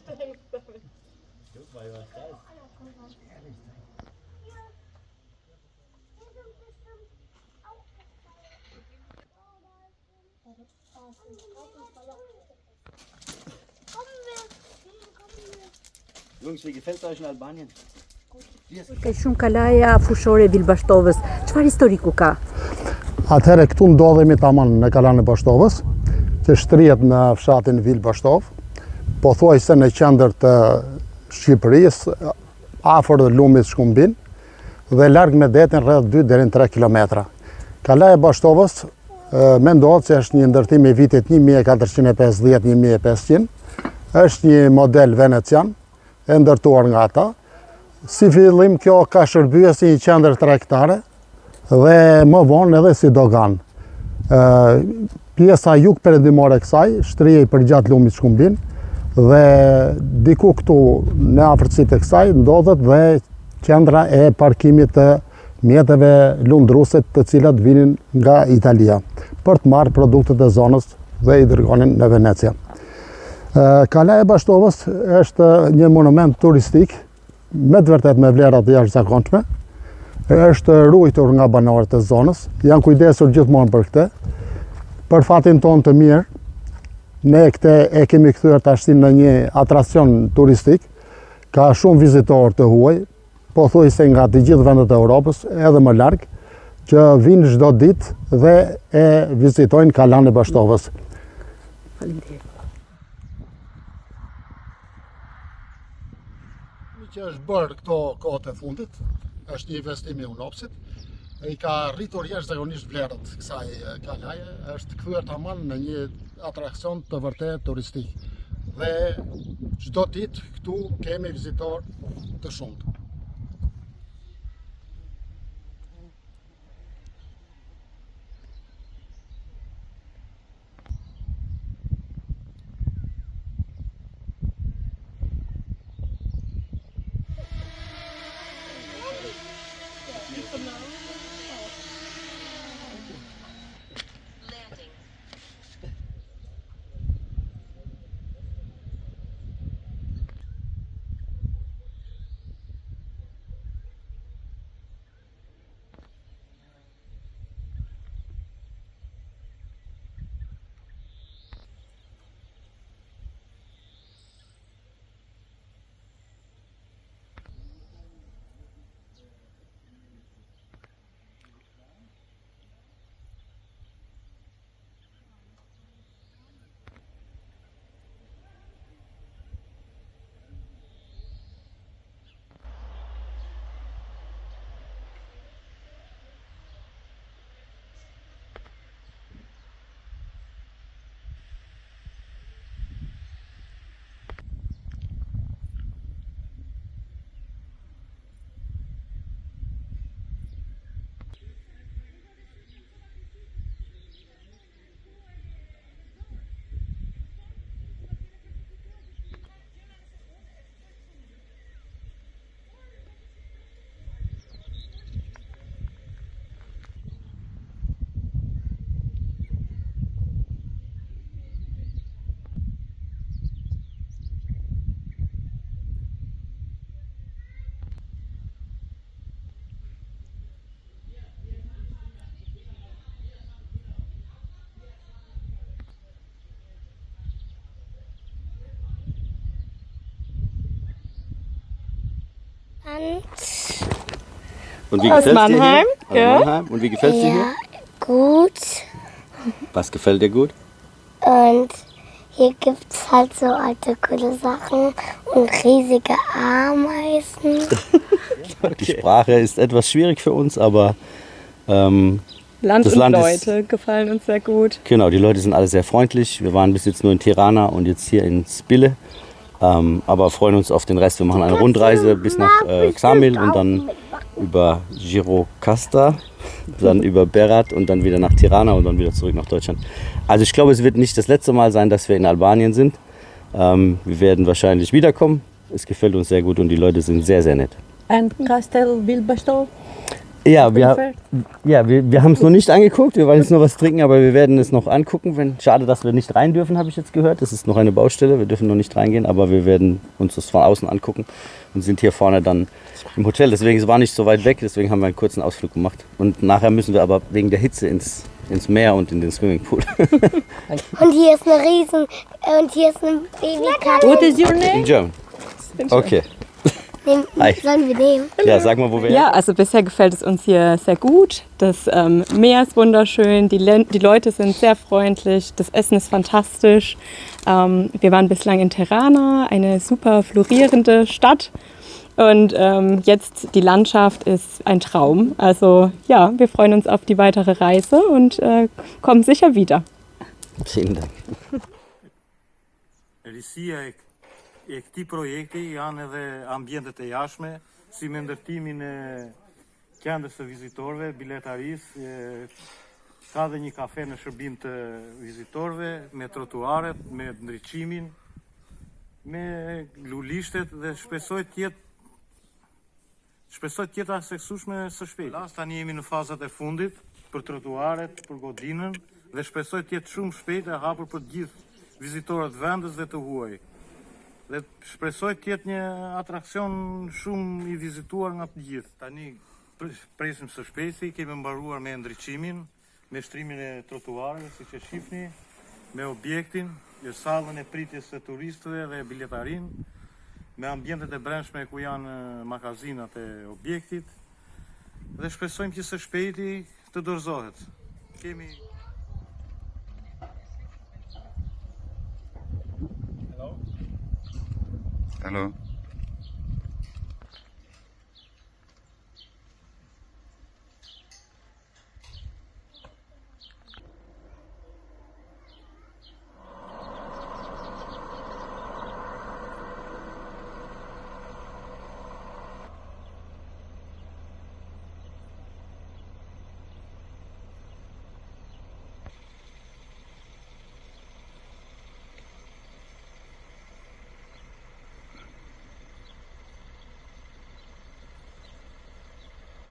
Guck mal, was da ist. Jungs, wie gefällt euch in Albanien? Ka shumë kalaja fushore e Vilbashtovës. Çfarë historiku ka? Atëherë këtu ndodhemi tamam në kalan e Bashtovës, që shtrihet në fshatin Vilbashtov, pothuajse në qendër të Shqipërisë, afër lumit Shkumbin dhe larg me detin rreth 2 deri në 3 kilometra. Kalaja e Bashtovës mendohet se është një ndërtim i vitit 1450-1500, është një model venecian e ndërtuar nga ata. Si fillim kjo ka shërbyer si një qendër tregtare dhe më vonë edhe si dogan. Pjesa jugperëndimore e kësaj shtrihej përgjatë lumit Shkumbin dhe diku këtu në afërsitë e kësaj ndodhet dhe qendra e parkimit të mjeteve lundruese të cilat vinin nga Italia për të marrë produktet e zonës dhe i dërgonin në Venecia. Kalaja e Bashtovës është një monument turistik me të vërtet me vlera të jashtëzakonshme. Është ruajtur nga banorët e zonës, janë kujdesur gjithmonë për këtë. Për fatin tonë të mirë, ne këtë e kemi kthyer tash në një atraksion turistik. Ka shumë vizitorë të huaj, pothuajse nga të gjithë vendet e Europës, edhe më larg, që vinë çdo ditë dhe e vizitojnë Kalan e Bashtovës. Që është bërë këto kohët e fundit, është një investim i UNOPS-it, i ka rritur jashtëzakonisht vlerat kësaj kalaje, është kthyer tamam në një atraksion të vërtet turistik. Dhe çdo ditë këtu kemi vizitorë të shumtë. Und wie Aus gefällt's Mannheim, dir hier? ja. Aus Mannheim. Und wie gefällt's dir hier? Gut. Was gefällt dir gut? Und hier gibt es halt so alte coole Sachen und riesige Ameisen. Die Sprache ist etwas schwierig für uns, aber Land das und Land Leute gefallen uns sehr gut. Genau, die Leute sind alle sehr freundlich. Wir waren bis jetzt nur in Tirana und jetzt hier in Spille. Aber freuen uns auf den Rest. Wir machen eine Rundreise bis nach Ksamil und dann über Gjirokasta, dann über Berat und dann wieder nach Tirana und dann wieder zurück nach Deutschland. Also ich glaube, es wird nicht das letzte Mal sein, dass wir in Albanien sind. Wir werden wahrscheinlich wiederkommen. Es gefällt uns sehr gut und die Leute sind sehr, sehr nett. And Castel Vilbastov? Ja, wir haben es noch nicht angeguckt. Wir wollen jetzt nur was trinken, aber wir werden es noch angucken. Schade, dass wir nicht rein dürfen, habe ich jetzt gehört. Das ist noch eine Baustelle. Wir dürfen noch nicht reingehen, aber wir werden uns das von außen angucken und sind hier vorne dann im Hotel. Deswegen, es war nicht so weit weg, deswegen haben wir einen kurzen Ausflug gemacht. Und nachher müssen wir aber wegen der Hitze ins Meer und in den Swimmingpool. Und hier ist und hier ist eine Babykarte. What is your name? In German. Okay. Hi. Sollen wir nehmen? Ja, sag mal, wo wir Ja, also bisher gefällt es uns hier sehr gut. Das Meer ist wunderschön, die Leute sind sehr freundlich, das Essen ist fantastisch. Wir waren bislang in Tirana, eine super florierende Stadt. Und jetzt die Landschaft ist ein Traum. Also ja, wir freuen uns auf die weitere Reise und kommen sicher wieder. Vielen Dank. E këtij projekti janë edhe ambientet e jashtme, si me ndërtimin e qendrës së vizitorëve, biletarisë, ka dhe një kafe në shërbim të vizitorëve, me trotuaret, me ndriçimin, me lulishtet dhe shpresoj të jetë aseksueshme së shpejti. Tani jemi në fazat e fundit për trotuaret, për godinën dhe shpresoj të jetë shumë shpejt e hapur për të gjithë vizitorët vendës dhe të huaj. Dhe shpresoj të jetë një atraksion shumë i vizituar nga të gjithë. Tani presim së shpejti, kemi mbaruar me ndriçimin, me shtrimin e trotuareve, siç e shihni, me objektin, me sallën e pritjes së turistëve dhe biletarin, me ambientet e brendshme ku janë magazinat e objektit. Dhe shpresojmë që së shpejti të dorëzohet. Kemi Hello.